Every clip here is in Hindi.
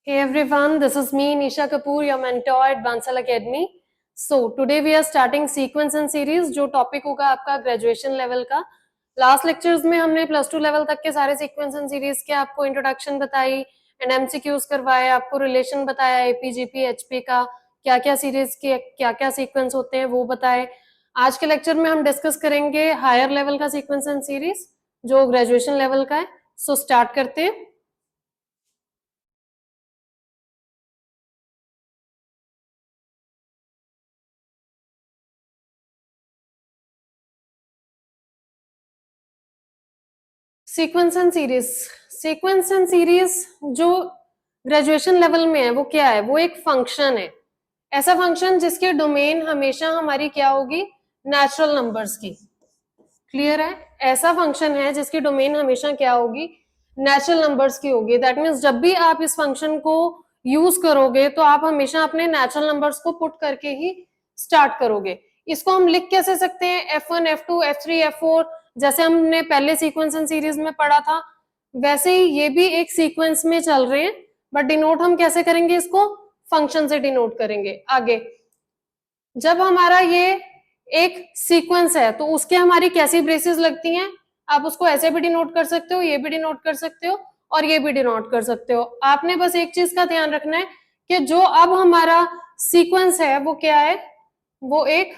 Hey everyone, this is me Nisha Kapoor, your mentor at Bansal Academy. So today we are starting sequence and series जो टॉपिक होगा आपका ग्रेजुएशन लेवल का. लास्ट लेक्चर्स में हमने प्लस टू लेवल तक के सारे सीक्वेंस एंड सीरीज के आपको इंट्रोडक्शन बताई एंड एमसीक्यूज करवाए, आपको रिलेशन बताया एपी जीपी एचपी का, क्या क्या सीरीज के क्या क्या सीक्वेंस होते हैं वो बताए. आज के लेक्चर में हम डिस्कस करेंगे हायर लेवल का सीक्वेंस एंड सीरीज जो ग्रेजुएशन लेवल का है. सो स्टार्ट करते हैं. सीक्वेंस एंड सीरीज जो ग्रेजुएशन लेवल में है वो क्या है? वो एक फंक्शन है, ऐसा फंक्शन जिसके डोमेन हमेशा हमारी क्या होगी? नेचुरल नंबर्स की. क्लियर है? ऐसा फंक्शन है जिसकी डोमेन हमेशा क्या होगी? नेचुरल नंबर्स की होगी. दैट मीन्स जब भी आप इस फंक्शन को यूज करोगे तो आप हमेशा अपने नेचुरल नंबर्स को पुट करके ही स्टार्ट करोगे. इसको हम लिख कैसे सकते हैं? F1, F2, F3, F4 जैसे हमने पहले सीक्वेंस एंड सीरीज में पढ़ा था वैसे ही ये भी एक सीक्वेंस में चल रहे हैं, बट डिनोट हम कैसे करेंगे? इसको फंक्शन से डिनोट करेंगे. आगे जब हमारा ये एक सीक्वेंस है तो उसके हमारी कैसी ब्रेसेस लगती हैं? आप उसको ऐसे भी डिनोट कर सकते हो, ये भी डिनोट कर सकते हो और ये भी डिनोट कर सकते हो. आपने बस एक चीज का ध्यान रखना है कि जो अब हमारा सीक्वेंस है वो क्या है? वो एक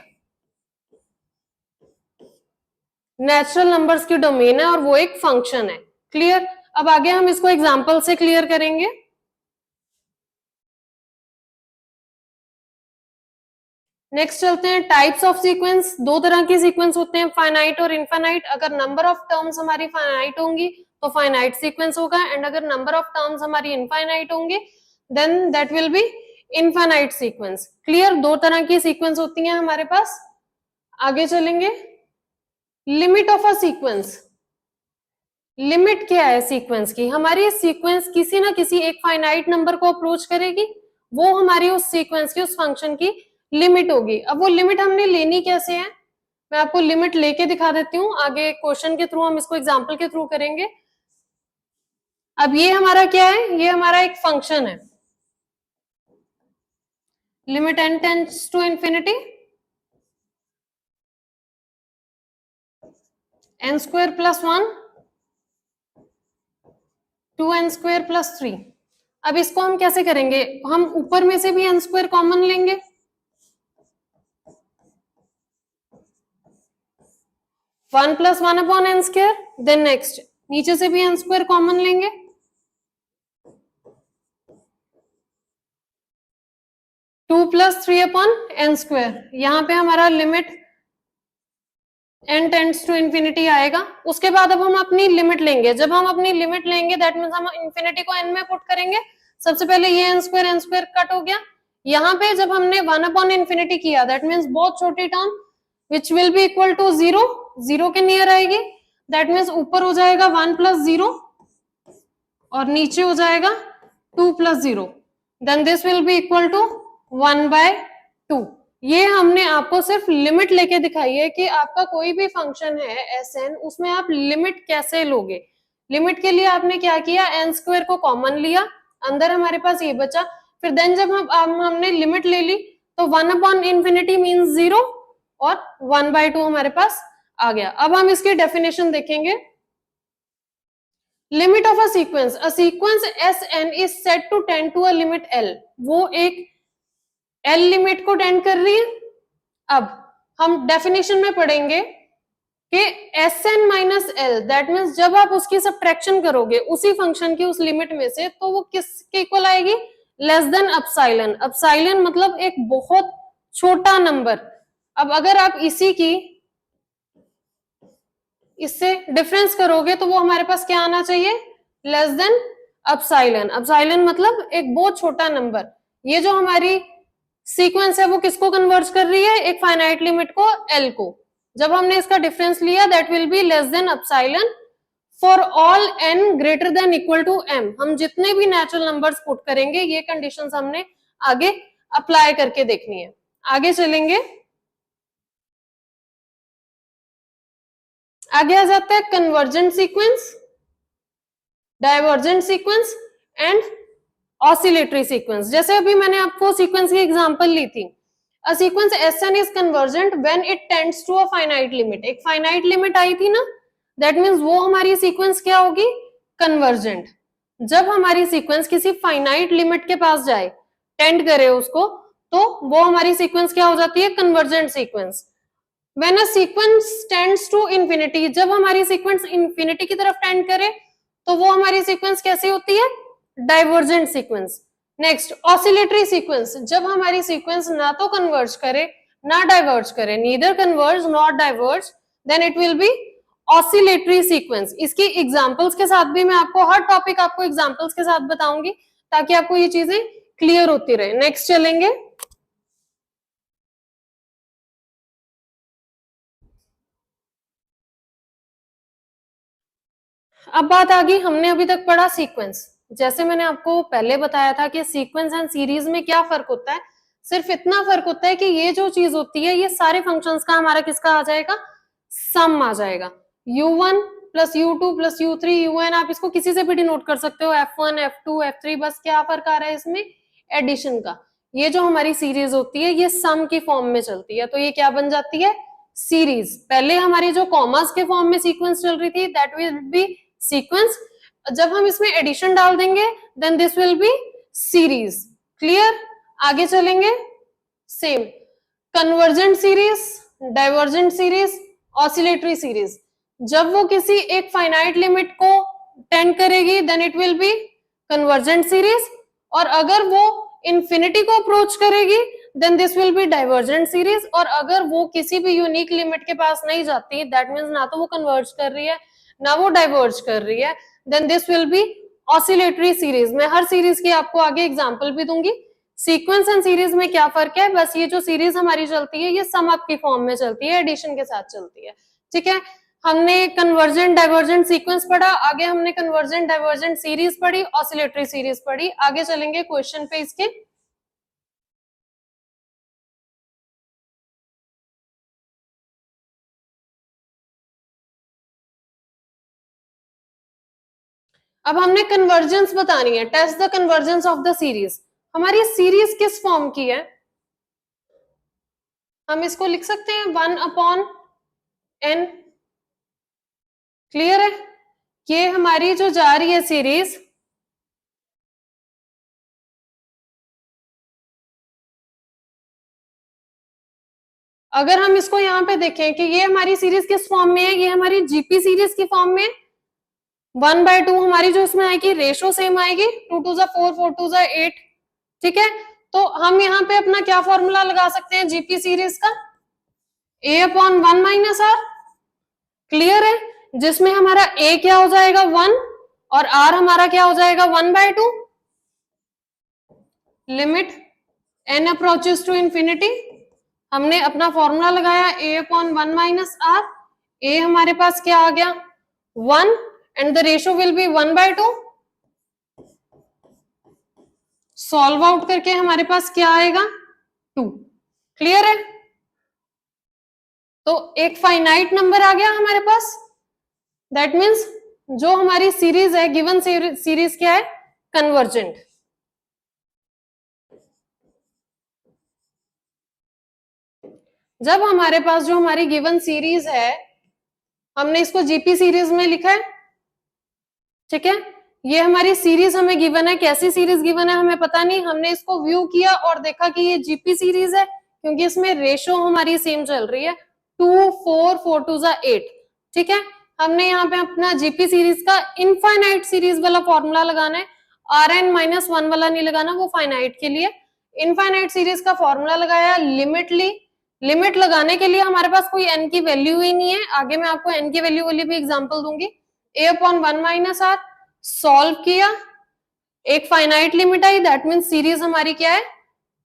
नेचुरल नंबर्स की डोमेन है और वो एक फंक्शन है. क्लियर? अब आगे हम इसको एग्जांपल से क्लियर करेंगे. नेक्स्ट चलते हैं टाइप्स ऑफ सीक्वेंस. दो तरह के सीक्वेंस होते हैं, फाइनाइट और इनफाइनाइट. अगर नंबर ऑफ टर्म्स हमारी फाइनाइट होंगी तो फाइनाइट सीक्वेंस होगा एंड अगर नंबर ऑफ टर्म्स हमारी इनफाइनाइट होंगे then that will be infinite sequence. Clear? दो तरह की सीक्वेंस होती हैं हमारे पास. आगे चलेंगे. Limit of a sequence. Limit क्या है सीक्वेंस की? हमारी सीक्वेंस किसी ना किसी एक फाइनाइट नंबर को अप्रोच करेगी, वो हमारी उस सीक्वेंस की, उस फंक्शन की लिमिट होगी. अब वो लिमिट हमने लेनी कैसे है? मैं आपको लिमिट लेके दिखा देती हूँ. आगे क्वेश्चन के थ्रू हम इसको एग्जाम्पल के थ्रू करेंगे. अब ये हमारा क्या है? ये हमारा एक फंक्शन है. Limit n tends to infinity n square plus 1 2n square plus 3. अब इसको हम कैसे करेंगे? हम ऊपर में से भी n स्क्वायर कॉमन लेंगे. 1 plus 1 upon N square. Then next नीचे से भी एन स्क्वायर कॉमन लेंगे. 2 प्लस 3 अपॉन एन स्क्वायर. यहां पे हमारा limit n tends to infinity आएगा. उसके बाद अब हम अपनी लिमिट लेंगे. जब हम अपनी लिमिट लेंगे दैट मीन्स हम इंफिनिटी को n में पुट करेंगे. सबसे पहले ये एन स्क्वायर कट हो गया. यहाँ पे जब हमने 1 अपॉन इंफिनिटी किया दैट मीन्स बहुत छोटी term which will be equal to 0, 0 के नियर आएगी. दैट मीन्स ऊपर हो जाएगा 1 प्लस 0 और नीचे हो जाएगा 2 plus 0. Then this will be equal to 1/2. ये हमने आपको सिर्फ लिमिट लेके दिखाई है कि आपका कोई भी फंक्शन है Sn, उसमें आप लिमिट कैसे लोगे. लिमिट के लिए आपने क्या किया? एन स्क्वायर को कॉमन लिया, अंदर हमारे पास ये बचा. फिर देन जब हमने लिमिट ले ली तो 1 अपॉन इंफिनिटी मीन्स 0 और 1/2 हमारे पास आ गया. अब हम इसकी डेफिनेशन देखेंगे. Limit of a sequence Sn is said to tend to a limit L. वो एक L लिमिट को टेंड कर रही है. अब हम डेफिनेशन में पढ़ेंगे कि Sn minus L that means जब आप उसकी सब्ट्रैक्शन करोगे उसी फंक्शन की उस लिमिट में से तो वो किसके इक्वल आएगी? Less than epsilon. अपसाइलन मतलब एक बहुत छोटा नंबर. अब अगर आप इसी की इससे डिफरेंस करोगे तो वो हमारे पास क्या आना चाहिए? Less than epsilon. अपसाइलन मतलब एक बहुत छोटा नंबर. ये जो हमारी सीक्वेंस है वो किसको कन्वर्ज कर रही है? एक फाइनाइट लिमिट को, एल को. जब हमने इसका डिफरेंस लिया that will be less than epsilon for all N greater than equal to M. हम जितने भी नेचुरल नंबर्स पुट करेंगे ये कंडीशंस हमने आगे अप्लाई करके देखनी है. आगे चलेंगे. आगे आ जाता है convergent sequence, divergent sequence and oscillatory sequence, जैसे अभी मैंने आपको सीक्वेंस की एग्जांपल ली थी, a sequence Sn is convergent when it tends to a finite limit, एक फाइनाइट लिमिट आई थी ना, दैट मींस वो हमारी सीक्वेंस क्या होगी, कन्वर्जेंट। जब हमारी सीक्वेंस किसी फाइनाइट लिमिट के पास जाए, टेंड करे उसको, तो वो हमारी सीक्वेंस क्या हो जाती है, convergent sequence. When a sequence tends to infinity, जब हमारी सीक्वेंस इंफिनिटी की तरफ टेंड करे तो वो हमारी सीक्वेंस कैसी होती है, divergent sequence. Next oscillatory sequence, जब हमारी सीक्वेंस ना तो कन्वर्ज करे ना डाइवर्ज करे, neither converge not diverge, then it will be oscillatory sequence. इसकी एग्जांपल्स के साथ भी मैं आपको हर टॉपिक आपको एग्जांपल्स के साथ बताऊंगी ताकि आपको ये चीजें क्लियर होती रहे। नेक्स्ट चलेंगे, अब बात आ गई, हमने अभी तक पढ़ा सीक्वेंस। जैसे मैंने आपको पहले बताया था कि सीक्वेंस एंड सीरीज में क्या फर्क होता है, सिर्फ इतना फर्क होता है कि ये जो चीज होती है ये सारे फंक्शंस का हमारा किसका आ जाएगा, सम आ जाएगा। u1 plus u2 plus u3 un, आप इसको किसी से भी डिनोट कर सकते हो, f1 f2 f3, बस क्या फर्क आ रहा है इसमें, एडिशन का। ये जो हमारी सीरीज होती है ये सम की फॉर्म में चलती है, तो ये क्या बन जाती है, सीरीज। पहले हमारी जो कॉमर्स के फॉर्म में सीक्वेंस चल रही थी दैट विल बी सीक्वेंस, जब हम इसमें एडिशन डाल देंगे then this will be series. Clear, आगे चलेंगे। Same, convergent series, divergent series, oscillatory series, जब वो किसी एक फाइनाइट लिमिट को टेंड करेगी then it will be convergent series, और अगर वो इंफिनिटी को अप्रोच करेगी then this will be divergent series, और अगर वो किसी भी यूनिक लिमिट के पास नहीं जाती, दैट मींस ना तो वो कन्वर्ज कर रही है ना वो डाइवर्ज कर रही है, then this will be oscillatory series. मैं हर सीरीज की आपको आगे एग्जांपल भी दूंगी। सीक्वेंस एंड सीरीज में क्या फर्क है, बस ये जो सीरीज हमारी चलती है ये सम अप की फॉर्म में चलती है, एडिशन के साथ चलती है। ठीक है, हमने कन्वर्जेंट डाइवर्जेंट सीक्वेंस पढ़ा, आगे हमने कन्वर्जेंट डाइवर्जेंट सीरीज पढ़ी, ऑसिलेटरी सीरीज पढ़ी। आगे चलेंगे क्वेश्चन पे इसके। अब हमने कन्वर्जेंस बतानी है, test the convergence of the series. हमारी सीरीज किस फॉर्म की है, हम इसको लिख सकते हैं 1/n। क्लियर है, ये हमारी जो जा रही है सीरीज, अगर हम इसको यहाँ पे देखें कि ये हमारी सीरीज किस फॉर्म में है, ये हमारी जीपी सीरीज की फॉर्म में 1/2 हमारी जो इसमें आएगी, रेशो सेम आएगी, 2 2 जा 4 4 2 जा 8। ठीक है, तो हम यहाँ पे अपना क्या फॉर्मूला लगा सकते हैं जीपी सीरीज का, a/1 - r। क्लियर है, जिसमें हमारा a क्या हो जाएगा 1 और r हमारा क्या हो जाएगा 1/2। Limit n approaches to infinity, हमने अपना फॉर्मूला लगाया a/1 - r। a हमारे पास क्या आ गया 1 and the ratio will be 1/2। Solve out करके हमारे पास क्या आएगा 2। क्लियर है, तो एक फाइनाइट नंबर आ गया हमारे पास, दैट मीन्स जो हमारी सीरीज है, गिवन सीरीज क्या है, कन्वर्जेंट। जब हमारे पास जो हमारी गिवन सीरीज है, हमने इसको जीपी सीरीज में लिखा है। ठीक है, ये हमारी सीरीज हमें गिवन है, कैसी सीरीज गिवन है हमें पता नहीं, हमने इसको व्यू किया और देखा कि ये जीपी सीरीज है क्योंकि इसमें रेशो हमारी सेम चल रही है, 2 4 4 2 जा 8। ठीक है, हमने यहाँ पे अपना जीपी सीरीज का इनफाइनाइट सीरीज वाला फॉर्मूला लगाना है, Rn-1 वाला नहीं लगाना, वो फाइनाइट के लिए। इनफाइनाइट सीरीज का फॉर्मूला लगाया, लिमिट ली। लिमिट लगाने के लिए हमारे पास कोई n की वैल्यू ही नहीं है, आगे मैं आपको n की वैल्यू वाली भी एग्जांपल दूंगी। a/1 - r, सॉल्व किया, एक फाइनाइट लिमिट आई, दैट मींस सीरीज हमारी क्या है,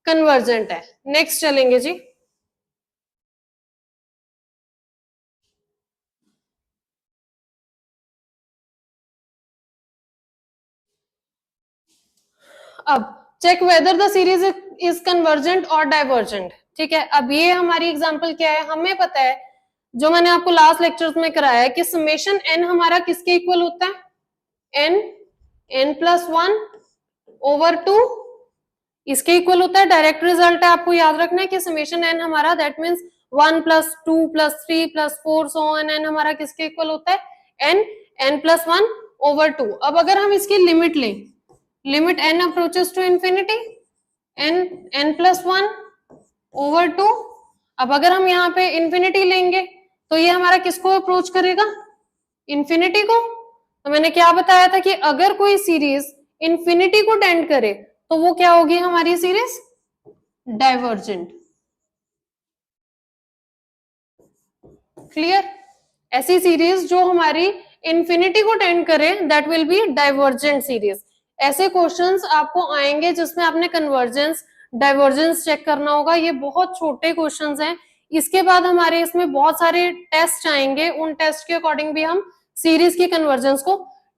कन्वर्जेंट है। नेक्स्ट चलेंगे जी। अब check whether the series is convergent और डाइवर्जेंट। ठीक है, अब ये हमारी एग्जांपल क्या है, हमें पता है जो मैंने आपको लास्ट लेक्चर्स में कराया है कि समेशन n हमारा किसके इक्वल होता है, n n+1 ओवर 2 इसके इक्वल होता है, डायरेक्ट रिजल्ट है, आपको याद रखना है कि समेशन एन हमारा that means 1 plus 2 plus 3 plus 4 so on, N हमारा किसके इक्वल होता है, एन प्लस 1 ओवर 2। अब अगर हम इसकी लिमिट लें, limit N approaches to infinity, N plus 1 over 2। अब अगर हम यहाँ पे इंफिनिटी लेंगे तो ये हमारा किसको अप्रोच करेगा, इंफिनिटी को। तो मैंने क्या बताया था कि अगर कोई सीरीज इंफिनिटी को टेंड करे तो वो क्या होगी हमारी सीरीज, डाइवर्जेंट। क्लियर, ऐसी सीरीज जो हमारी इंफिनिटी को टेंड करे that will be divergent series. ऐसे क्वेश्चंस आपको आएंगे जिसमें आपने कन्वर्जेंस डाइवर्जेंस चेक करना होगा, ये बहुत छोटे क्वेश्चंस हैं। इसके बाद हमारे इसमें बहुत सारे टेस्ट आएंगे, उन टेस्ट के अकॉर्डिंग भी हम सीरीज की कन्वर्जेंस को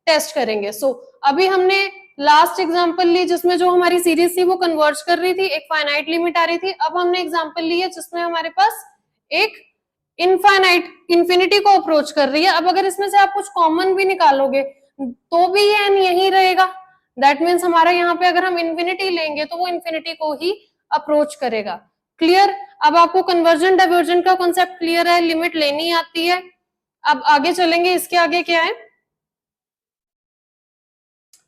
टेस्ट करेंगे। सो अभी हमने लास्ट एग्जांपल ली जिसमें जो हमारी सीरीज थी वो कन्वर्ज कर रही थी, एक फाइनाइट लिमिट आ रही थी। अब हमने एग्जांपल ली है जिसमें हमारे पास एक इनफाइनाइट इंफिनिटी को अप्रोच कर रही है। अब अगर इसमें से आप कुछ कॉमन भी निकालोगे तो भी ये एन यही रहेगा, दैट मीन्स हमारा यहाँ पे अगर हम इंफिनिटी लेंगे तो वो इंफिनिटी को ही अप्रोच करेगा। क्लियर, अब आपको कन्वर्जन डाइवर्जन का कॉन्सेप्ट क्लियर है, लिमिट लेनी आती है। अब आगे चलेंगे, इसके आगे क्या है,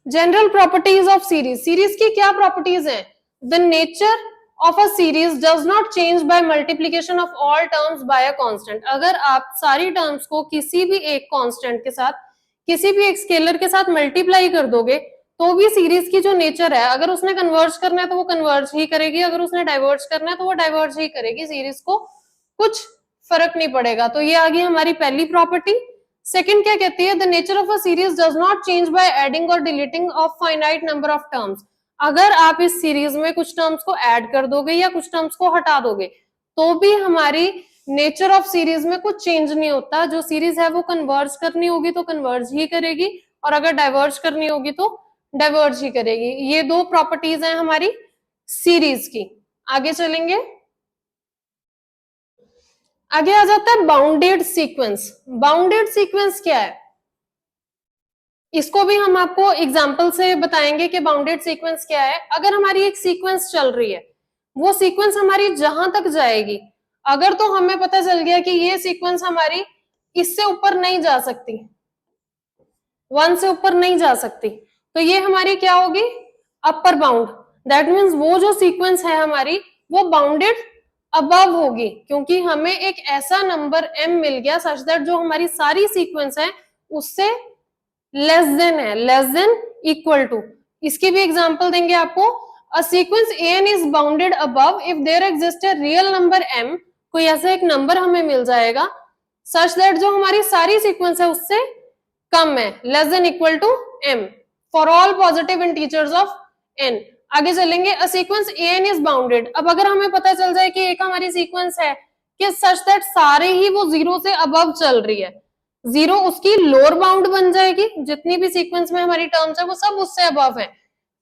general properties of series. Series की क्या प्रॉपर्टीज है, the nature of a series does not change by multiplication of all terms by a constant। अगर आप सारी टर्म्स को किसी भी एक कांस्टेंट के साथ, किसी भी एक स्केलर के साथ मल्टीप्लाई कर दोगे तो भी सीरीज की जो नेचर है, अगर उसने कन्वर्ज करना है तो वो कन्वर्ज ही करेगी, अगर उसने डाइवर्ज करना है तो वो डाइवर्ज ही करेगी, सीरीज को कुछ फर्क नहीं पड़ेगा। तो ये आ गई हमारी पहली प्रॉपर्टी। सेकंड क्या कहती है, the nature of a series does not change by adding or deleting of finite number of terms. अगर आप इस सीरीज में कुछ टर्म्स को ऐड कर दोगे या कुछ टर्म्स को हटा दोगे तो भी हमारी नेचर ऑफ सीरीज में कुछ चेंज नहीं होता। जो सीरीज है वो कन्वर्ज करनी होगी तो कन्वर्ज ही करेगी, और अगर डाइवर्ज करनी होगी तो डाइवर्ज ही करेगी। ये दो प्रॉपर्टीज हैं हमारी सीरीज की। आगे चलेंगे, आगे आ जाता है बाउंडेड सीक्वेंस। बाउंडेड सीक्वेंस क्या है, इसको भी हम आपको एग्जाम्पल से बताएंगे कि बाउंडेड सीक्वेंस क्या है। अगर हमारी एक सीक्वेंस चल रही है, वो सीक्वेंस हमारी जहां तक जाएगी, अगर तो हमें पता चल गया कि ये सीक्वेंस हमारी इससे ऊपर नहीं जा सकती, 1 से ऊपर नहीं जा सकती, तो ये हमारी क्या होगी, अपर बाउंड। दैट मीन्स वो जो सीक्वेंस है हमारी वो बाउंडेड अबव होगी, क्योंकि हमें एक ऐसा नंबर m मिल गया सच दैट जो हमारी सारी सीक्वेंस है उससे लेस देन है, लेस देन इक्वल टू। इसकी भी एग्जांपल देंगे आपको। A sequence an is bounded above if there exist a real number m। कोई ऐसा एक नंबर हमें मिल जाएगा सच दैट जो हमारी सारी सीक्वेंस है उससे कम है, less than equal to m for all positive integers of n। आगे चलेंगे, a sequence an is bounded. अब अगर हमें पता चल जाए कि एक हमारी सीक्वेंस है कि सच दैट सारे ही वो 0 से अबव चल रही है, 0 उसकी लोअर बाउंड बन जाएगी, जितनी भी सीक्वेंस में हमारी टर्म्स है वो सब उससे अबव है।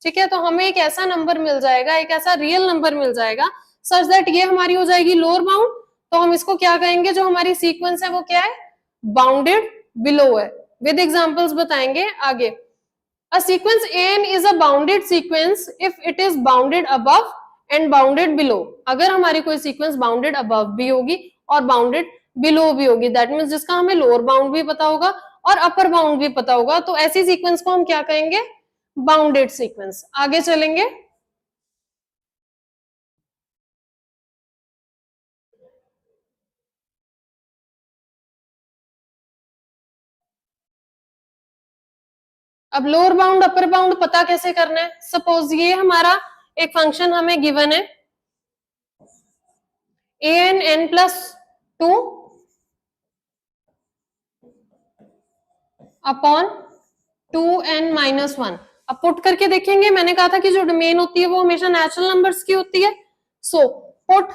ठीक है, तो हमें एक ऐसा नंबर मिल जाएगा, एक ऐसा रियल नंबर मिल जाएगा सच दैट ये हमारी हो जाएगी लोअर बाउंड। तो हम इसको क्या कहेंगे, जो हमारी सीक्वेंस है वो क्या है, बाउंडेड बिलो है। विद एग्जांपल्स बताएंगे आगे। A sequence an is a bounded sequence if it is bounded above and bounded below। अगर हमारी कोई सीक्वेंस बाउंडेड above भी होगी और बाउंडेड बिलो भी होगी, दैट मीन्स जिसका हमें लोअर बाउंड भी पता होगा और अपर बाउंड भी पता होगा, तो ऐसी सीक्वेंस को हम क्या कहेंगे, बाउंडेड सीक्वेंस। आगे चलेंगे, अब लोअर बाउंड अपर बाउंड पता कैसे करना है। सपोज ये हमारा एक फंक्शन हमें गिवन है an n plus 2 upon 2n minus 1। अब पुट करके देखेंगे, मैंने कहा था कि जो डोमेन होती है वो हमेशा नेचुरल नंबर्स की होती है। So put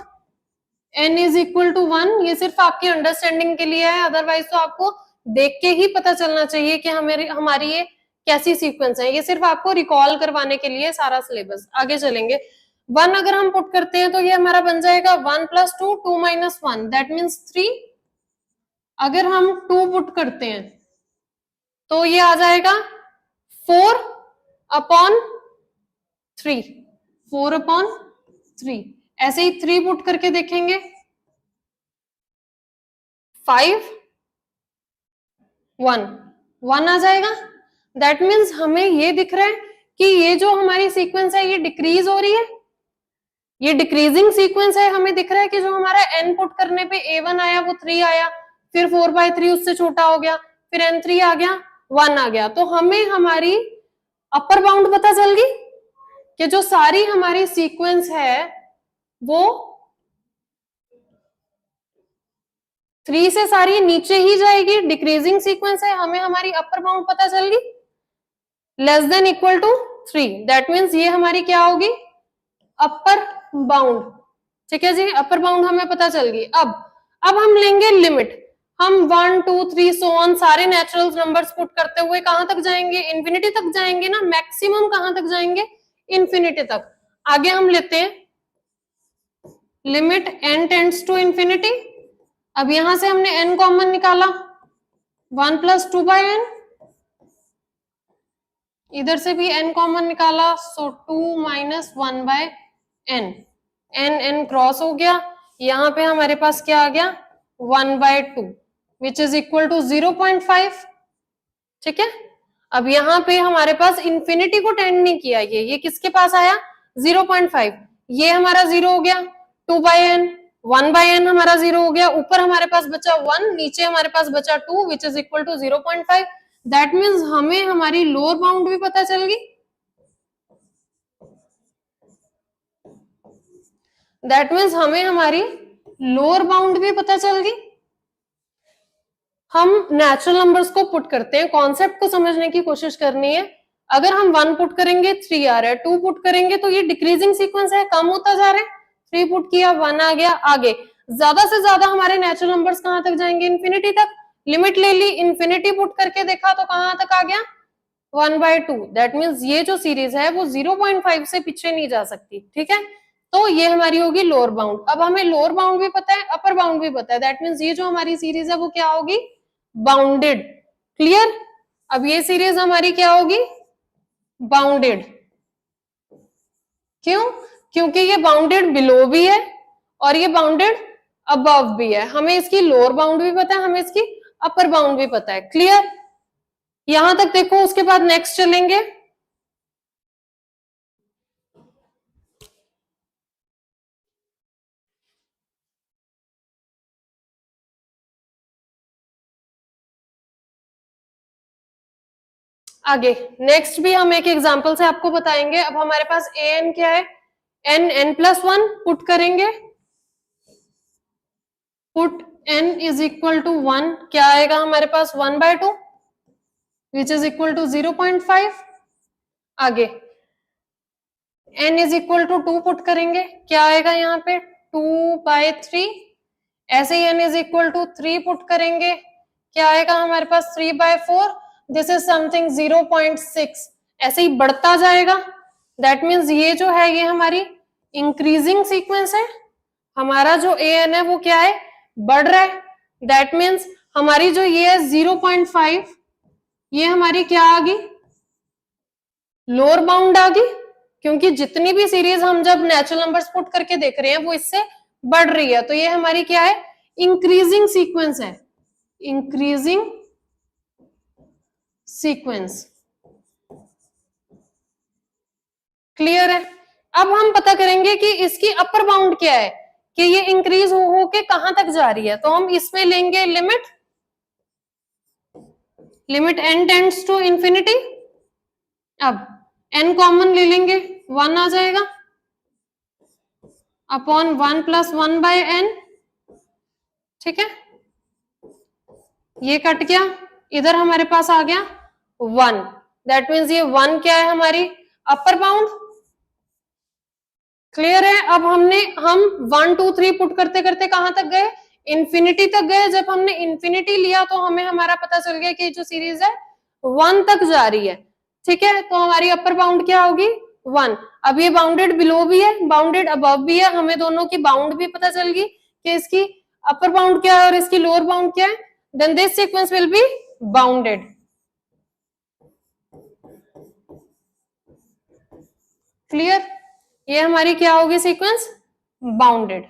n is equal to 1, ये सिर्फ आपकी अंडरस्टैंडिंग के लिए है, अदरवाइज तो आपको देख के ही पता चलना चाहिए कि हमारी ये कैसी सीक्वेंस है। ये सिर्फ आपको रिकॉल करवाने के लिए सारा सिलेबस। आगे चलेंगे, 1 अगर हम पुट करते हैं तो ये हमारा बन जाएगा 1 प्लस 2 2 माइनस 1 दैट मीन्स 3। अगर हम 2 पुट करते हैं तो ये आ जाएगा 4 अपॉन 3, 4/3, ऐसे ही 3 पुट करके देखेंगे, 5, 1 आ जाएगा। दैट मीन्स हमें ये दिख रहा है कि ये जो हमारी सीक्वेंस है ये डिक्रीज हो रही है, ये डिक्रीजिंग सीक्वेंस है। हमें दिख रहा है कि जो हमारा n पुट करने पे a1 आया वो 3 आया, फिर 4/3 उससे छोटा हो गया, फिर n3 आ गया, 1 आ गया। तो हमें हमारी अपर बाउंड पता चल गई कि जो सारी हमारी सीक्वेंस है वो 3 से सारी नीचे ही जाएगी, डिक्रीजिंग सीक्वेंस है। हमें हमारी अपर बाउंड पता चल गई, less than equal to 3। That means ये हमारी क्या होगी, अपर बाउंड। ठीक है जी, अपर बाउंड हमें पता चल गई। अब हम लेंगे लिमिट। हम 1 2 3 सो ऑन सारे नेचुरल नंबर्स पुट करते हुए कहां तक जाएंगे, इंफिनिटी तक जाएंगे ना। मैक्सिमम कहां तक जाएंगे, इंफिनिटी तक। आगे हम लेते हैं limit n tends to infinity. अब यहां से हमने n कॉमन निकाला, 1 + 2/n, इधर से भी n कॉमन निकाला, सो 2 - 1/n, n क्रॉस हो गया। यहां पे हमारे पास क्या आ गया, 1/2 विच इज इक्वल टू 0.5। ठीक है, अब यहां पे हमारे पास इंफिनिटी को टेंड नहीं किया, ये किसके पास आया, 0.5। ये हमारा 0 हो गया, 2/n, 1/n हमारा 0 हो गया, ऊपर हमारे पास बचा 1, नीचे हमारे पास बचा 2 which is equal to 0.5। That means हमें हमारी लोअर बाउंड भी पता चल गई। दैट मीन्स हमें हमारी लोअर बाउंड भी पता चल गई। हम नेचुरल नंबर्स को पुट करते हैं, कॉन्सेप्ट को समझने की कोशिश करनी है। अगर हम 1 पुट करेंगे 3 आ रहा है, 2 पुट करेंगे तो ये डिक्रीजिंग सीक्वेंस है, कम होता जा रहा है। 3 पुट किया, 1 आ गया, आगे ज्यादा से ज्यादा हमारे नेचुरल नंबर्स कहां तक जाएंगे, इंफिनिटी तक। लिमिट ले ली, इंफिनिटी पुट करके देखा तो कहां तक आ गया, 1/2। दैट मीन्स ये जो सीरीज है वो 0.5 से पीछे नहीं जा सकती। ठीक है, तो ये हमारी होगी लोअर बाउंड। अब हमें लोअर बाउंड भी पता है, अपर बाउंड भी पता है। दैट मीन्स ये जो हमारी सीरीज है वो क्या होगी, बाउंडेड। क्लियर, अब ये सीरीज हमारी क्या होगी, बाउंडेड। क्यों, क्योंकि ये बाउंडेड बिलो भी है और ये बाउंडेड अबव भी है। हमें इसकी लोअर बाउंड भी पता है, हमें इसकी अपर बाउंड भी पता है। क्लियर, यहां तक देखो, उसके बाद नेक्स्ट चलेंगे। आगे नेक्स्ट भी हम एक एग्जांपल से आपको बताएंगे। अब हमारे पास ए एन क्या है, n n+1 पुट करेंगे, put n is equal to 1, क्या आएगा हमारे पास, 1/2 विच इज इक्वल टू 0.5। आगे n is equal to 2 put करेंगे, क्या आएगा यहाँ पे, 2/3। ऐसे ही n is equal to 3 put करेंगे, क्या आएगा हमारे पास, 3/4। दिस इज समथिंग 0.6, ऐसे ही बढ़ता जाएगा। दैट मीन्स ये जो है ये हमारी इंक्रीजिंग सीक्वेंस है। हमारा जो ए एन है वो क्या है, बढ़ रहा है। दैट मीन्स हमारी जो ये है 0.5, ये हमारी क्या आ गई, लोअर बाउंड आ गई। क्योंकि जितनी भी सीरीज हम जब नेचुरल नंबर्स पुट करके देख रहे हैं वो इससे बढ़ रही है, तो ये हमारी क्या है, इंक्रीजिंग सीक्वेंस है, इंक्रीजिंग सीक्वेंस। क्लियर है, अब हम पता करेंगे कि इसकी अपर बाउंड क्या है, कि ये इंक्रीज हो के कहां तक जा रही है। तो हम इसमें लेंगे limit, limit n tends to infinity. अब n कॉमन ले लेंगे, 1 आ जाएगा, अपॉन 1 + 1/n। ठीक है, ये कट गया, इधर हमारे पास आ गया 1। दैट मीन्स ये 1 क्या है, हमारी अपर बाउंड। क्लियर है, अब हम 1 2 3 पुट करते करते कहां तक गए, इंफिनिटी तक गए। जब हमने इंफिनिटी लिया तो हमें हमारा पता चल गया कि जो सीरीज है 1 तक जा रही है। ठीक है, तो हमारी अपर बाउंड क्या होगी, 1। अब ये बाउंडेड बिलो भी है, बाउंडेड अबव भी है, हमें दोनों की बाउंड भी पता चल गई कि इसकी अपर बाउंड क्या है और इसकी लोअर बाउंड क्या है। Then this sequence will be bounded. Clear, ये हमारी क्या होगी सीक्वेंस, बाउंडेड।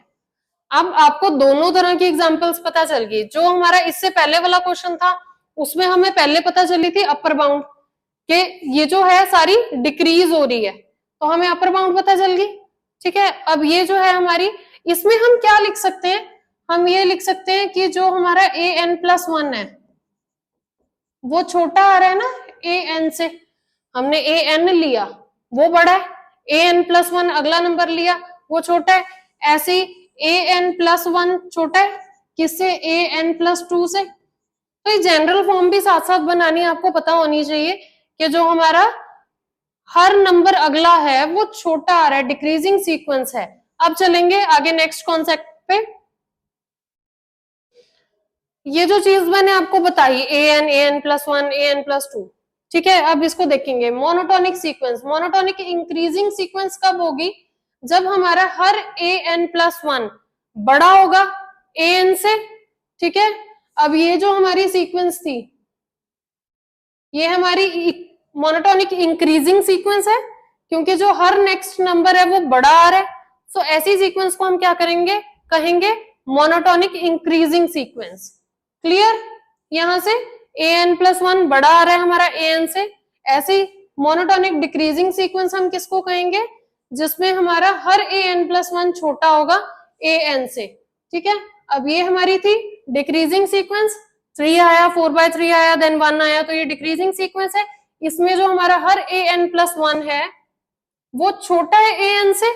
अब आपको दोनों तरह की एग्जांपल्स पता चल गई। जो हमारा इससे पहले वाला क्वेश्चन था उसमें हमें पहले पता चली थी अपर बाउंड कि ये जो है सारी डिक्रीज हो रही है, तो हमें अपर बाउंड पता चल गई। ठीक है, अब ये जो है हमारी, इसमें हम क्या लिख सकते हैं, हम ये लिख सकते हैं कि जो हमारा an+1 है वो छोटा आ रहा है ना an से, हमने an लिया वो बड़ा है, an+1 अगला नंबर लिया वो छोटा है, ऐसे ही an+1 छोटा है किससे, an+2 से। तो ये जनरल फॉर्म भी साथ साथ बनानी आपको पता होनी चाहिए कि जो हमारा हर नंबर अगला है वो छोटा आ रहा है, डिक्रीजिंग सीक्वेंस है। अब चलेंगे आगे नेक्स्ट कॉन्सेप्ट पे। ये जो चीज मैंने आपको बताई an+1 an+2, ठीक है, अब इसको देखेंगे monotonic sequence. Monotonic increasing sequence कब होगी, जब हमारा हर an+1 बड़ा होगा an से। ठीक है, अब ये जो हमारी सीक्वेंस थी ये हमारी मोनोटोनिक इंक्रीजिंग सीक्वेंस है क्योंकि जो हर नेक्स्ट नंबर है वो बड़ा आ रहा है। सो ऐसी सीक्वेंस को हम क्या करेंगे, कहेंगे मोनोटोनिक इंक्रीजिंग सीक्वेंस। क्लियर, यहां से an+1 बड़ा आ रहा है हमारा an से। ऐसे ही मोनोटोनिक डिक्रीजिंग सीक्वेंस हम किसको कहेंगे, जिसमें हमारा हर an+1 छोटा होगा an से। ठीक है, अब ये हमारी थी डिक्रीजिंग सीक्वेंस, 3 आया, 4/3 आया, देन 1 आया, तो ये डिक्रीजिंग सीक्वेंस है। इसमें जो हमारा हर an+1 है वो छोटा है an से।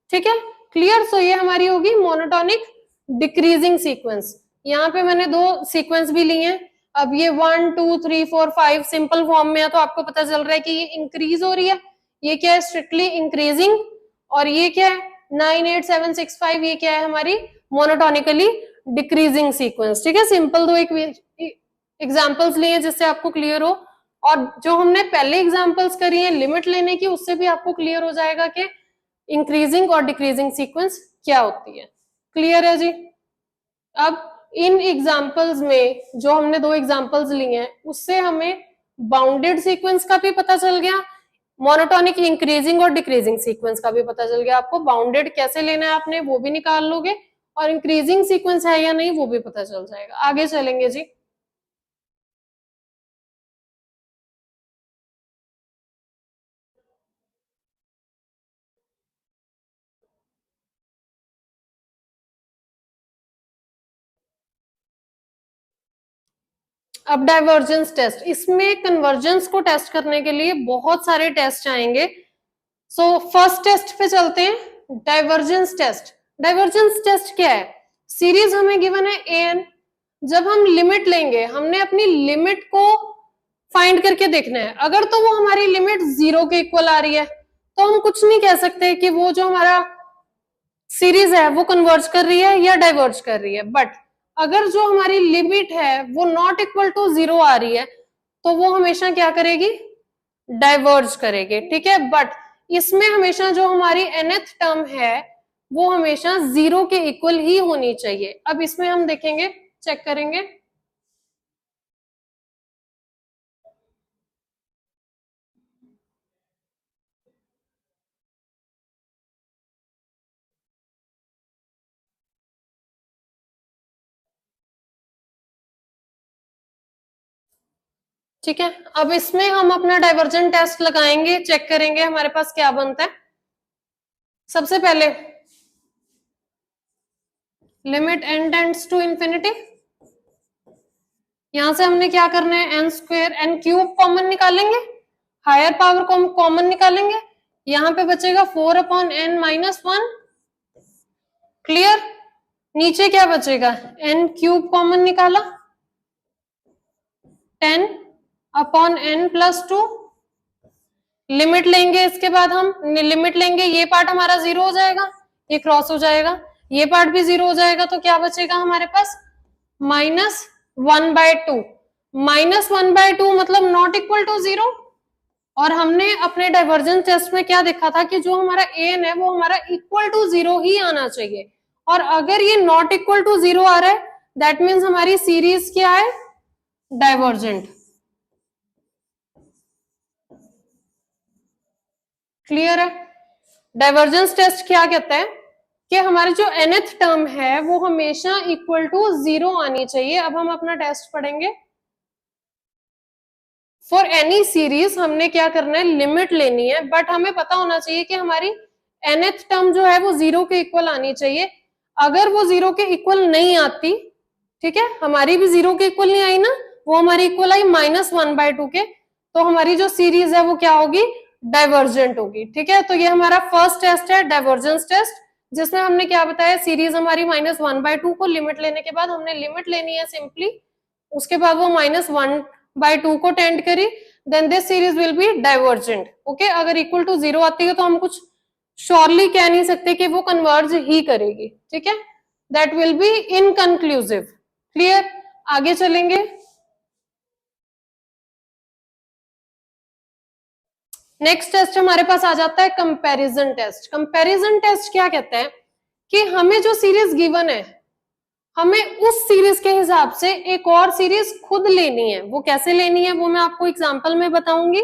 ठीक है, क्लियर, सो ये हमारी होगी मोनोटोनिक डिक्रीजिंग सीक्वेंस। यहाँ पे मैंने दो सीक्वेंस भी लिए हैं। अब ये 1 2 3 4 5 सिंपल फॉर्म में है तो आपको पता चल रहा है कि ये इंक्रीज हो रही है, ये क्या है स्ट्रिक्टली इंक्रीजिंग, और ये क्या है 9 8 7 6 5 ये क्या है हमारी मोनोटोनिकली डिक्रीजिंग सीक्वेंस। ठीक है, सिंपल दो एक एग्जांपल्स लिए जिससे आपको क्लियर हो, और जो हमने पहले एग्जांपल्स करी है लिमिट लेने की उससे भी आपको क्लियर हो जाएगा कि इंक्रीजिंग और डिक्रीजिंग सीक्वेंस क्या होती है। क्लियर है जी। अब इन एग्जांपल्स में जो हमने दो एग्जांपल्स लिए हैं उससे हमें बाउंडेड सीक्वेंस का भी पता चल गया, मोनोटोनिक इंक्रीजिंग और डिक्रीजिंग सीक्वेंस का भी पता चल गया। आपको बाउंडेड कैसे लेना है आपने वो भी निकाल लोगे, और इंक्रीजिंग सीक्वेंस है या नहीं वो भी पता चल जाएगा। आगे चलेंगे जी। अब डाइवर्जेंस टेस्ट, इसमें कन्वर्जेंस को टेस्ट करने के लिए बहुत सारे टेस्ट आएंगे। सो फर्स्ट टेस्ट पे चलते हैं, डाइवर्जेंस टेस्ट। डाइवर्जेंस टेस्ट क्या है, सीरीज हमें गिवन है an, जब हम लिमिट लेंगे हमने अपनी लिमिट को फाइंड करके देखना है। अगर तो वो हमारी लिमिट 0 के इक्वल आ रही है तो हम कुछ नहीं कह सकते कि वो जो हमारा सीरीज है वो कन्वर्ज कर रही है या डाइवर्ज कर रही है। बट अगर जो हमारी लिमिट है वो नॉट इक्वल टू 0 आ रही है तो वो हमेशा क्या करेगी, डाइवर्ज करेगी। ठीक है, बट इसमें हमेशा जो हमारी nth टर्म है वो हमेशा 0 के इक्वल ही होनी चाहिए। अब इसमें हम देखेंगे, चेक करेंगे। ठीक है, अब इसमें हम अपना डाइवर्जेंट टेस्ट लगाएंगे, चेक करेंगे हमारे पास क्या बनता है। सबसे पहले limit n tends to infinity, यहां से हमने क्या करना है n² n³ कॉमन निकालेंगे, हायर पावर को कॉमन निकालेंगे, यहां पे बचेगा 4/n-1। क्लियर, नीचे क्या बचेगा, n³ कॉमन निकाला, 10/n+2। लिमिट लेंगे, इसके बाद हम लिमिट लेंगे, ये पार्ट हमारा 0 हो जाएगा, ये क्रॉस हो जाएगा, ये पार्ट भी 0 हो जाएगा, तो क्या बचेगा हमारे पास -1/2। -1/2 मतलब नॉट इक्वल टू 0। और हमने अपने डाइवर्जेंस टेस्ट में क्या देखा था कि जो हमारा an है वो हमारा इक्वल टू 0 ही आना चाहिए, और अगर ये नॉट इक्वल टू 0 आ रहा है दैट मीन्स हमारी सीरीज क्या है, डाइवर्जेंट। क्लियर है? डाइवर्जेंस टेस्ट क्या कहता है कि हमारी जो nth टर्म है वो हमेशा इक्वल टू 0 आनी चाहिए। अब हम अपना टेस्ट पढ़ेंगे। फॉर एनी सीरीज हमने क्या करना है, लिमिट लेनी है, बट हमें पता होना चाहिए कि हमारी nth टर्म जो है वो 0 के इक्वल आनी चाहिए। अगर वो 0 के इक्वल नहीं आती, ठीक है, हमारी भी 0 के इक्वल नहीं आई ना, वो हमारी इक्वल आई -1/2 के, तो हमारी जो सीरीज है वो क्या होगी, डाइवर्जेंट होगी। ठीक है, तो ये हमारा फर्स्ट टेस्ट है, डाइवर्जेंस टेस्ट, जिसमें हमने क्या बताया, सीरीज हमारी -1/2 को लिमिट लेने के बाद हमने लिमिट लेनी है सिंपली, उसके बाद वो -1/2 को टेंड करी, then this series will be divergent. Okay, अगर इक्वल टू 0 आती है तो हम कुछ श्योरली कह नहीं सकते कि वो कन्वर्ज ही करेगी। ठीक है, that will B inconclusive. Clear? आगे चलेंगे। नेक्स्ट टेस्ट हमारे पास आ जाता है कंपैरिजन टेस्ट। कंपैरिजन टेस्ट क्या कहता है कि हमें जो सीरीज गिवन है, हमें उस सीरीज के हिसाब से एक और सीरीज खुद लेनी है। वो कैसे लेनी है वो मैं आपको एग्जांपल में बताऊंगी।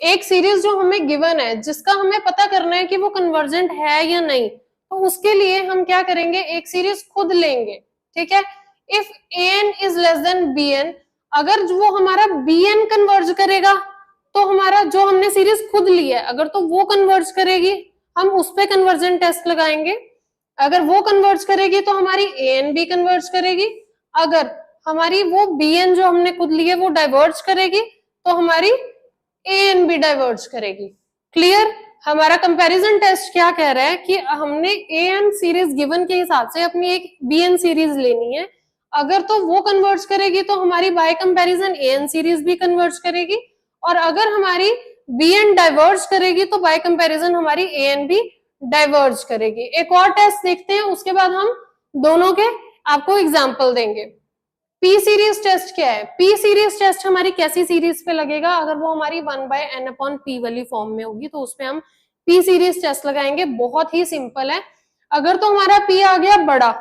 एक सीरीज जो हमें गिवन है, जिसका हमें पता करना है कि वो कन्वर्जेंट है या नहीं, तो उसके लिए हम क्या करेंगे, एक सीरीज खुद लेंगे। ठीक है, if an is less than bn, अगर वो हमारा bn कन्वर्ज करेगा तो हमारा जो हमने सीरीज खुद ली है, अगर तो वो कन्वर्ज करेगी, हम उस पर कन्वर्जन टेस्ट लगाएंगे। अगर वो कन्वर्ज करेगी तो हमारी an भी कन्वर्ज करेगी। अगर हमारी वो bn जो हमने खुद ली है वो डाइवर्ज करेगी तो हमारी an भी डाइवर्ज करेगी। क्लियर? हमारा कंपैरिजन टेस्ट क्या कह रहा है कि हमने an सीरीज गिवन के हिसाब से अपनी एक bn सीरीज लेनी है। अगर तो वो कन्वर्ज करेगी तो हमारी बाय कंपैरिजन an सीरीज भी कन्वर्ज करेगी, और अगर हमारी bn डाइवर्ज करेगी तो बाय कंपैरिजन हमारी an भी डाइवर्ज करेगी। एक और टेस्ट देखते हैं, उसके बाद हम दोनों के आपको एग्जाम्पल देंगे। पी सीरीज टेस्ट क्या है? पी सीरीज टेस्ट हमारी कैसी सीरीज पे लगेगा, अगर वो हमारी 1/n/p वाली फॉर्म में होगी तो उसमें हम पी सीरीज टेस्ट लगाएंगे। बहुत ही सिंपल है। अगर तो हमारा पी आ गया बड़ा,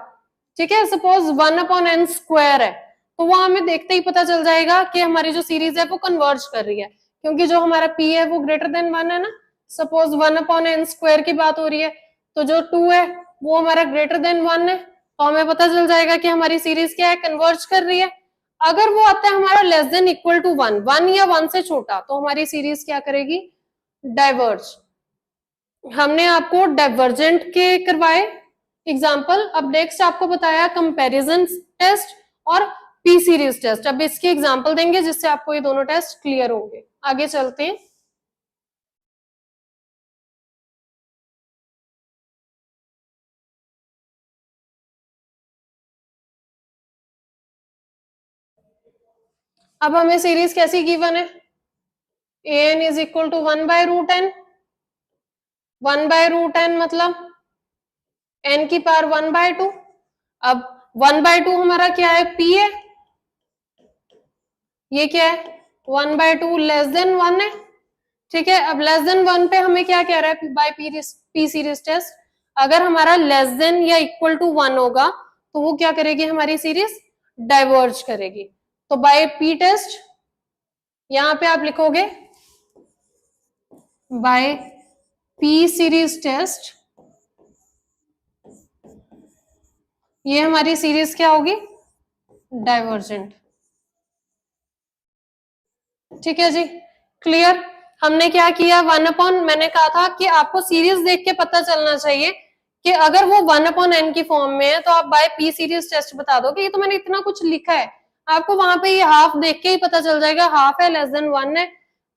ठीक है, सपोज 1/n² है, तो वो हमें देखते ही पता चल जाएगा कि हमारी जो सीरीज है वो कन्वर्ज कर रही है, क्योंकि जो हमारा पी है वो ग्रेटर देन 1 है ना। सपोज 1/n² की बात हो रही है, तो जो 2 है वो हमारा ग्रेटर देन 1 है, तो हमें पता चल जाएगा कि हमारी सीरीज क्या है, कन्वर्ज कर रही है। अगर वो आता है हमारा लेस देन इक्वल टू 1, 1 या 1 से छोटा, तो हमारी सीरीज क्या करेगी, डाइवर्ज। हमने आपको डाइवर्जेंट के करवाए एग्जाम्पल। अब नेक्स्ट आपको बताया कंपैरिजन टेस्ट और पी सीरीज टेस्ट। अब इसके एग्जाम्पल देंगे जिससे आपको ये दोनों टेस्ट क्लियर होंगे। आगे चलते हैं। अब हमें सीरीज कैसी गिवन है, an is equal to 1/√n। 1/√n मतलब n की पावर 1/2। अब 1/2 हमारा क्या है, p है। ये क्या है, 1/2 लेस देन 1 है। ठीक है, अब लेस देन 1 पे हमें क्या कह रहा है, बाय पी सीरीज टेस्ट, अगर हमारा लेस देन या इक्वल टू 1 होगा तो वो क्या करेगी, हमारी सीरीज डाइवर्ज करेगी। तो बाय पी टेस्ट, यहां पे आप लिखोगे बाय पी सीरीज टेस्ट, ये हमारी सीरीज क्या होगी, डाइवर्जेंट। ठीक है जी, क्लियर? हमने क्या किया, 1/, मैंने कहा था कि आपको सीरीज देख के पता चलना चाहिए कि अगर वो 1/n की फॉर्म में है तो आप बाय पी सीरीज टेस्ट बता दोगे। ये तो मैंने इतना कुछ लिखा है, आपको वहां पे ये हाफ देख के ही पता चल जाएगा, हाफ है, लेस देन 1 है,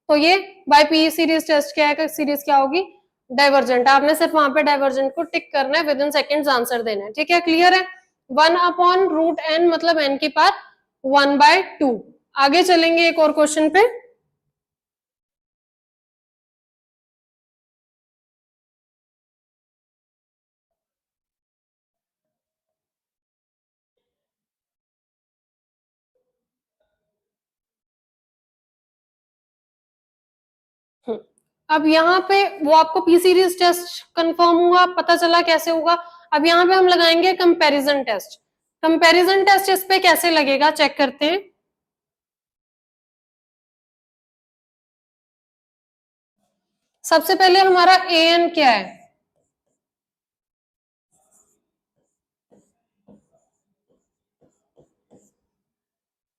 तो ये बाय पी सीरीज टेस्ट क्या है, सीरीज क्या होगी, डाइवर्जेंट। आपने सिर्फ वहां पे डाइवर्जेंट को टिक करना है, विद इन सेकेंड्स आंसर देना है। ठीक है, क्लियर है? 1/√n मतलब n की पावर 1/2। आगे चलेंगे एक और क्वेश्चन पे। अब यहाँ पे वो आपको पी सीरीज टेस्ट कंफर्म हुआ, पता चला कैसे होगा। अब यहाँ पे हम लगाएंगे कंपैरिजन टेस्ट। कंपैरिजन टेस्ट इस पे कैसे लगेगा चेक करते हैं। सबसे पहले हमारा an क्या है,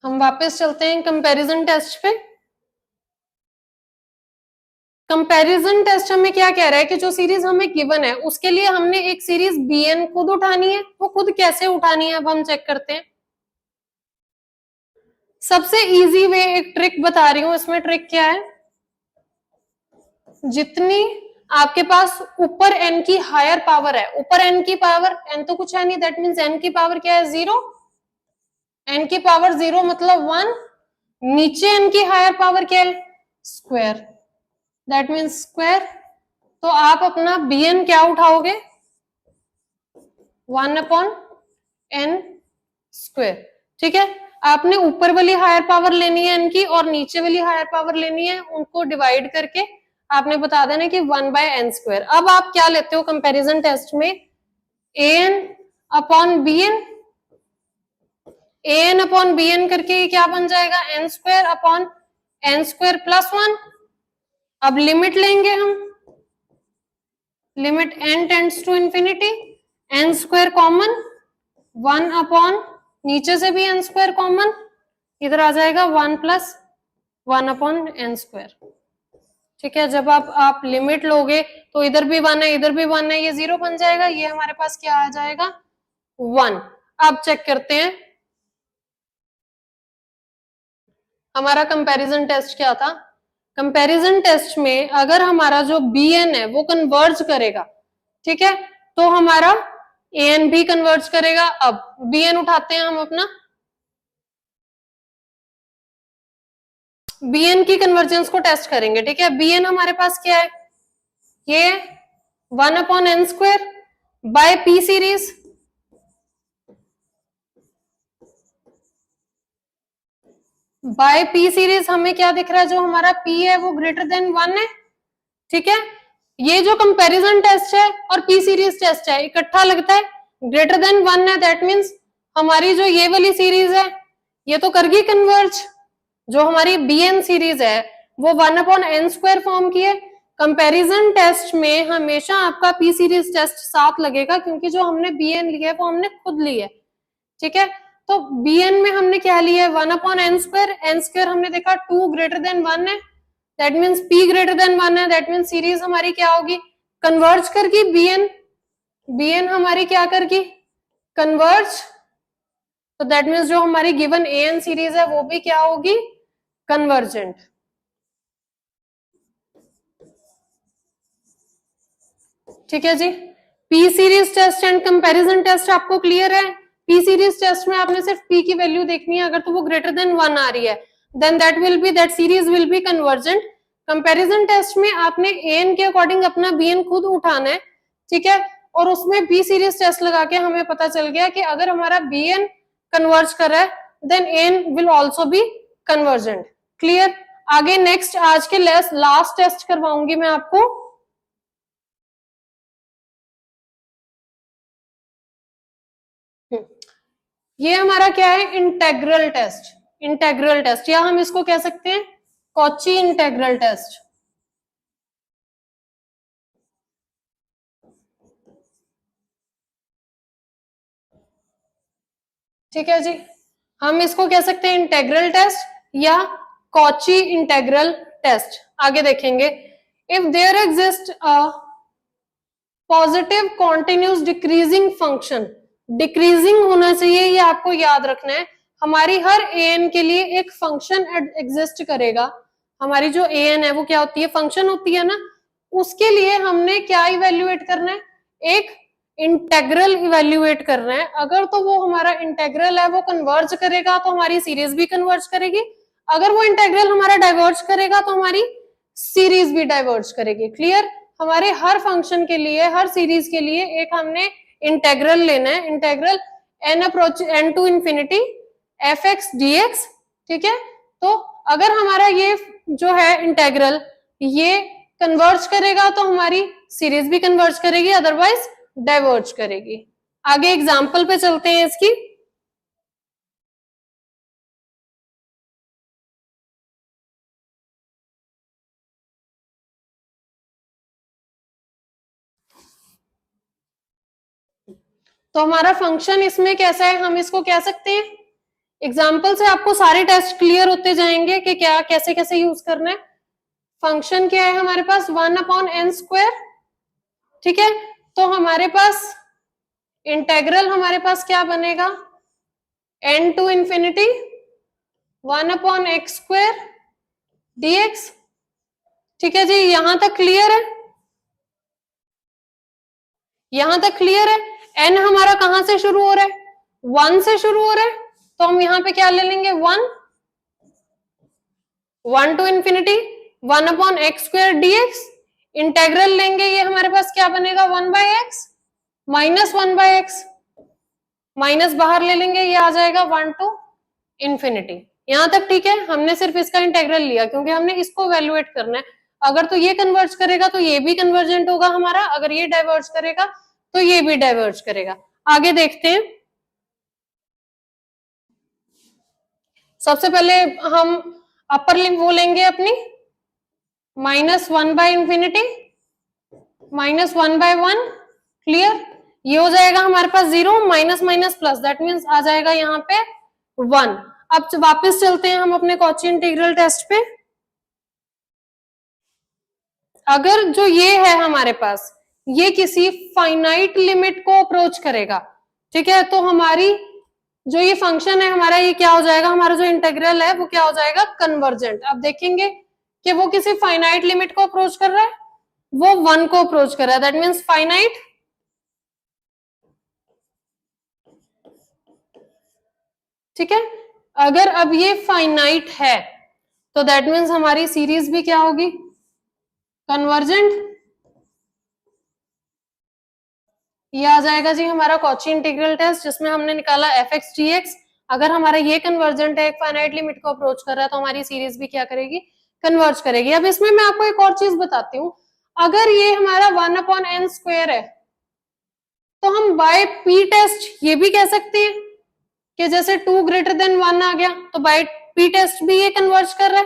हम वापस चलते हैं कंपैरिजन टेस्ट पे। कंपैरिजन टेस्ट हमें क्या कह रहा है कि जो सीरीज हमें गिवन है उसके लिए हमने एक सीरीज bn खुद उठानी है। वो खुद कैसे उठानी है अब हम चेक करते हैं। सबसे इजी वे एक ट्रिक बता रही हूं, इसमें ट्रिक क्या है, जितनी आपके पास ऊपर n की हायर पावर है, ऊपर n की पावर, n तो कुछ है नहीं, दैट मीन्स n की पावर क्या है, 0, n की पावर 0 मतलब 1, नीचे n की हायर पावर क्या है, स्क्वायर, दैट मीन्स स्क्वायर। तो आप अपना bn क्या उठाओगे, 1/n स्क्वायर। ठीक है, आपने ऊपर वाली हायर पावर लेनी है n की और नीचे वाली हायर पावर लेनी है, उनको डिवाइड करके आपने बता देना कि 1/n स्क्वायर। अब आप क्या लेते हो कंपैरिजन टेस्ट में, an/bn करके क्या बन जाएगा, n स्क्वायर प्लस 1। अब लिमिट लेंगे हम, limit n tends to infinity, n square common, 1 नीचे से भी n स्क्वायर कॉमन, इधर आ जाएगा 1 + 1/n स्क्वायर। ठीक है, जब आप लिमिट लोगे तो इधर भी 1 है, इधर भी 1 है, ये 0 बन जाएगा, ये हमारे पास क्या आ जाएगा, 1। अब चेक करते हैं हमारा कंपैरिजन टेस्ट क्या था। कंपैरिजन टेस्ट में अगर हमारा जो bn है वो कन्वर्ज करेगा, ठीक है, तो हमारा an भी कन्वर्ज करेगा। अब bn उठाते हैं हम अपना, bn की कन्वर्जेंस को टेस्ट करेंगे। ठीक है, bn हमारे पास क्या है, ये 1/n square by p series, by p series हमें क्या दिख रहा है, जो हमारा p है वो ग्रेटर देन 1 है। ठीक है, ये जो कंपैरिजन टेस्ट है और p सीरीज टेस्ट है इकट्ठा लगता है, ग्रेटर देन 1 है, दैट मींस हमारी जो ये वाली सीरीज है ये तो करगी कन्वर्ज। जो हमारी bn सीरीज है वो 1/n स्क्वायर फॉर्म की है। कंपैरिजन टेस्ट में हमेशा आपका p सीरीज टेस्ट साथ लगेगा, क्योंकि जो हमने bn लिया है वो हमने खुद ली है। ठीक है, तो bn में हमने क्या लिया है, 1/n स्क्वायर, n स्क्वायर हमने देखा 2 ग्रेटर देन 1 है, that means p greater than 1 है, दैट मीन्स सीरीज हमारी क्या होगी, कन्वर्ज करगी bn हमारी क्या करगी, कन्वर्ज। तो दैट मीन्स जो हमारी गिवन an सीरीज है वो भी क्या होगी, कन्वर्जेंट। ठीक है जी, p series test and comparison test आपको क्लियर है। p सीरीज टेस्ट में आपने सिर्फ p की वैल्यू देखनी है, अगर तो वो ग्रेटर देन 1 आ रही है then that series will be convergent. Comparison test में आपने an के अकॉर्डिंग अपना bn खुद उठाना है। ठीक है, और उसमें p सीरीज टेस्ट लगा के हमें पता चल गया कि अगर हमारा bn कन्वर्ज कर रहा है then an will also be convergent. Clear, आगे नेक्स्ट आज के लास्ट टेस्ट करवाऊंगी मैं आपको। ये हमारा क्या है, इंटेग्रल टेस्ट, इंटेग्रल टेस्ट, या हम इसको कह सकते हैं कॉची इंटेग्रल टेस्ट। ठीक है जी, हम इसको कह सकते हैं इंटेग्रल टेस्ट या कॉची इंटेग्रल टेस्ट। आगे देखेंगे, if there exist a positive continuous decreasing function, decreasing होना चाहिए, ये आपको याद रखना है। हमारी हर an के लिए एक फंक्शन एग्जिस्ट करेगा। हमारी जो an है वो क्या होती है, फंक्शन होती है ना, उसके लिए हमने क्या इवेल्युएट करना है, एक इंटेग्रल इवेल्युएट करना है। अगर तो वो हमारा इंटेग्रल है वो कन्वर्ज करेगा तो हमारी सीरीज भी कन्वर्ज करेगी, अगर वो इंटेग्रल हमारा डाइवर्ज करेगा तो हमारी सीरीज भी डाइवर्ज करेगी। क्लियर, हमारे हर फंक्शन के लिए, हर सीरीज के लिए एक हमने इंटेग्रल लेना है, integral n approach n to infinity f(x) dx। ठीक है, तो अगर हमारा ये जो है इंटेग्रल ये कन्वर्ज करेगा तो हमारी सीरीज भी कन्वर्ज करेगी, अदरवाइज डाइवर्ज करेगी। आगे एग्जाम्पल पे चलते हैं इसकी। तो हमारा फंक्शन इसमें कैसा है, हम इसको कह सकते हैं, एग्जाम्पल से आपको सारे टेस्ट क्लियर होते जाएंगे कि क्या कैसे कैसे यूज करना है। फंक्शन क्या है हमारे पास, 1/n², ठीक है। तो हमारे पास इंटेग्रल हमारे पास क्या बनेगा, n to infinity 1/x² dx, ठीक है जी। यहां तक क्लियर है, यहां तक क्लियर है। n हमारा कहां से शुरू हो रहा है, 1 से शुरू हो रहा है, तो हम यहां पे क्या ले लेंगे, 1 to infinity 1/x² dx। Integral लेंगे, ये हमारे पास क्या बनेगा, 1/x माइनस 1/x, माइनस बाहर ले लेंगे, ये आ जाएगा 1 to infinity। यहां तक ठीक है, हमने सिर्फ इसका इंटेग्रल लिया क्योंकि हमने इसको वैल्यूएट करना है। अगर तो ये कन्वर्ज करेगा तो ये भी कन्वर्जेंट होगा हमारा, अगर ये डाइवर्ज करेगा तो ये भी डाइवर्ज करेगा। आगे देखते हैं। सबसे पहले हम अपर लिमिट वो लेंगे अपनी -1/∞ -1/1, क्लियर। ये हो जाएगा हमारे पास 0, minus minus plus, that means आ जाएगा यहाँ पे 1। अब वापस चलते हैं हम अपने कॉची इंटीग्रल टेस्ट पे। अगर जो ये है हमारे पास, ये किसी फाइनाइट लिमिट को अप्रोच करेगा, ठीक है, तो हमारी जो ये फंक्शन है हमारा, ये क्या हो जाएगा, हमारा जो इंटीग्रल है वो क्या हो जाएगा, कन्वर्जेंट। अब देखेंगे कि वो किसी फाइनाइट लिमिट को अप्रोच कर रहा है, वो 1 को अप्रोच कर रहा है, दैट मीन्स फाइनाइट। ठीक है, अगर अब ये फाइनाइट है तो दैट मीन्स हमारी सीरीज भी क्या होगी, कन्वर्जेंट। ये आ जाएगा जी हमारा कॉची इंटीग्रल टेस्ट, जिसमें हमने निकाला f(x) dx। अगर हमारा ये कन्वर्जेंट है, एक फाइनाइट लिमिट को अप्रोच कर रहा है, तो हमारी सीरीज भी क्या करेगी, कन्वर्ज करेगी। अब इसमें मैं आपको एक और चीज बताती हूँ, अगर ये हमारा 1/n² है तो हम बाय पी टेस्ट ये भी कह सकते हैं कि जैसे 2 greater than 1 आ गया तो बाय पी टेस्ट भी ये कन्वर्ज कर रहा है।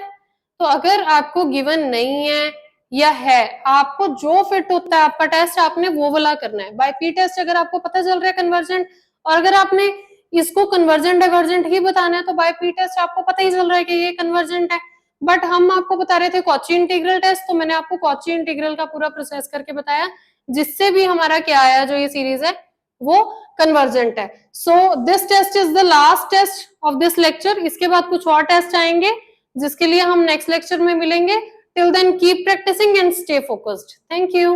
तो अगर आपको गिवन नहीं है या है, आपको जो फिट होता है आपका टेस्ट, आपने वो वाला करना है। बाय पी टेस्ट अगर आपको पता चल रहा है कन्वर्जेंट, और अगर आपने इसको कन्वर्जेंट डाइवर्जेंट ही बताना है तो बाय पी टेस्ट आपको पता ही चल रहा है कि ये कन्वर्जेंट है। बट हम आपको बता रहे थे कॉची इंटीग्रल टेस्ट, तो मैंने आपको कॉची इंटीग्रल का पूरा प्रोसेस करके बताया, जिससे भी हमारा क्या आया, जो ये सीरीज है वो कन्वर्जेंट है। So this test is the last test of this lecture. इसके बाद कुछ और टेस्ट आएंगे जिसके लिए हम नेक्स्ट लेक्चर में मिलेंगे। Till then keep practising and stay focused. Thank you.